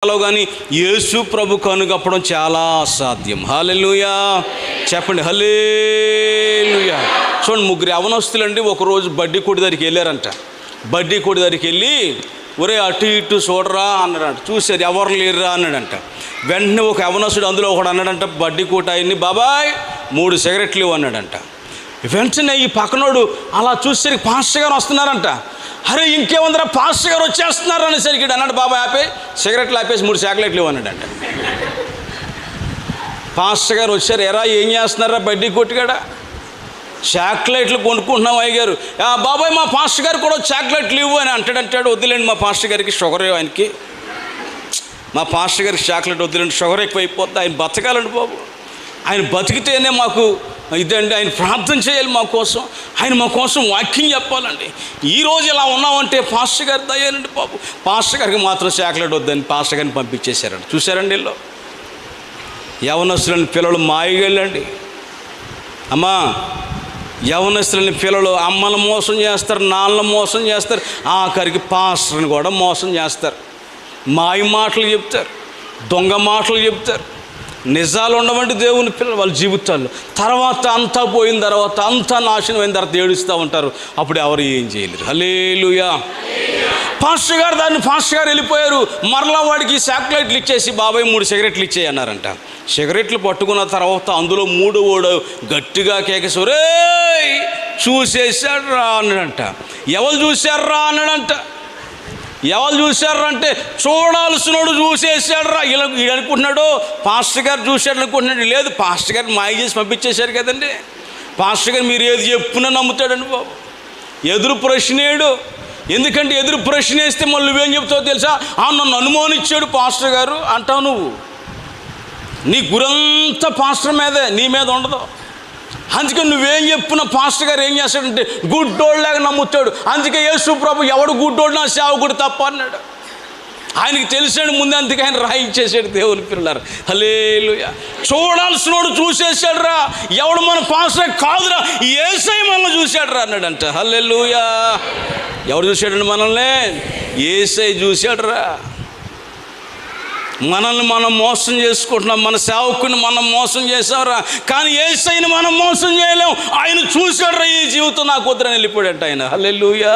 కానీ యేసు ప్రభు కనుగప్పడం చాలా అసాధ్యం. హల్లెలూయా చెప్పండి, హల్లెలూయా. చూడండి, ముగ్గురు యవనస్తులండి ఒకరోజు బడ్డీ కొడి దగ్గరికి వెళ్ళారంట. బడ్డీ కొడి దగ్గరికి వెళ్ళి, ఒరే అటు ఇటు చూడరా అన్నాడంట. చూశారు, ఎవరు లేరురా అన్నాడంట. వెంటనే ఒక యవనస్తుడు అందులో ఒకడు అన్నాడంట, బడ్డీ కొట్టు ఆయన్ని, బాబాయ్ 3 సిగరెట్లు అన్నాడంట. వెంటనే ఈ పక్కనోడు అలా చూసేసరికి పాస్టర్ గారు వస్తున్నారంట. అరే ఇంకేముందరా, పాస్టర్ గారు వచ్చేస్తున్నారు అనేసరికి అన్నాడు, బాబాయ్ ఆపే, సిగరెట్లు ఆపేసి 3 చాక్లెట్లు అన్నాడంట. పాస్టర్ గారు వచ్చారు, ఎరా ఏం చేస్తున్నారా బడ్డీ కొట్టుగాడ, చాక్లెట్లు కొనుక్కుంటున్నాం అయ్యగారు. బాబాయ్ మా పాస్టర్ గారు కూడా చాక్లెట్లు ఇవ్వు అని అంటాడు. వద్దులేండి మా పాస్టర్ గారికి షుగర్, ఆయనకి మా పాస్టర్ గారికి చాక్లెట్ వద్దులేండి, షుగర్ ఎక్కువైపోద్ది, ఆయన బతకాలండి బాబు, ఆయన బతికితేనే మాకు ఇదండి, ఆయన ప్రార్థన చేయాలి మా కోసం, ఆయన మా కోసం వాక్యం చెప్పాలండి. ఈరోజు ఇలా ఉన్నామంటే పాస్టర్ గారి దయ్యాలండి బాబు. పాస్టర్ గారికి మాత్రం చాక్లెట్ వద్దని పాస్టర్ గారిని పంపించేశారండి. చూశారండి వీళ్ళు యవనస్తులని పిల్లలు మాయగళ్ళండి. అమ్మా, యవనస్తులని పిల్లలు అమ్మను మోసం చేస్తారు, నాన్నను మోసం చేస్తారు, ఆఖరికి పాస్టర్ని కూడా మోసం చేస్తారు. మాయ మాటలు చెప్తారు, దొంగ మాటలు చెప్తారు. నిజాలు ఉండవండి దేవుని పిల్లలు వాళ్ళ జీవితాల్లో. తర్వాత అంతా పోయిన తర్వాత, అంతా నాశనం అయిన తర్వాత ఏడుస్తూ ఉంటారు. అప్పుడు ఎవరు ఏం చేయలేరు. హల్లెలూయా. పాస్టర్ గారు వెళ్ళిపోయారు. మరలా వాడికి చాక్లెట్లు ఇచ్చేసి, బాబాయ్ 3 సిగరెట్లు ఇచ్చేయి అన్నారంట. సిగరెట్లు పట్టుకున్న తర్వాత అందులో 3 గట్టిగా కేకేసి, ఒరే చూసేసాడు రా అన్నాడంట. ఎవరు చూశారు రా అన్నాడంట. ఎవరు చూశారు అంటే, చూడాల్సినోడు చూసేసాడు రా. ఇలా అనుకుంటున్నాడు పాస్టర్ గారు చూశాడు అనుకుంటున్నాడు. లేదు, పాస్టర్ గారు మాయ చేసి పంపించేశారు కదండి. పాస్టర్ గారు మీరు ఏది చెప్పున్నా నమ్ముతాడండి బాబు. ఎదురు ప్రశ్నేడు. ఎందుకంటే ఎదురు ప్రశ్న వేస్తే మళ్ళీ నువ్వేం చెప్తావో తెలుసా, నన్ను అనుమానించాడు పాస్టర్ గారు అంటావు. నువ్వు నీ గురంతా పాస్టర్ మీదే, నీ మీద ఉండదు. అందుకే నువ్వేం చెప్పున పాస్టర్ గారు ఏం చేస్తాడంటే గుడ్డోళ్ళలాగా నమ్ముతాడు. అందుకే యేసు ప్రభు ఎవడు గుడ్డోడు నా సేవకుడు తప్ప అన్నాడు. ఆయనకి తెలిసాడు ముందే, అందుకే ఆయన రాయించేసాడు. దేవుని పిల్లలారా, హల్లెలూయా. చూడాల్సినోడు చూసేసాడు రా. ఎవడు మన పాస్టర్ కాదురా, యేసయ్య మనల్ని చూశాడు రా అన్నాడంట. హల్లెలూయా. ఎవరు చూశాడండి మనల్ని? యేసయ్య చూశాడు రా. మనల్ని మనం మోసం చేసుకుంటున్నాం, మన సేవకుని మనం మోసం చేసావురా, కానీ యేసయ్యని మనం మోసం చేయలేం. ఆయన చూశాడు రా, ఈ జీవితం నాకు వద్దని వెళ్ళిపోయాడంట ఆయన. హల్లెలూయా.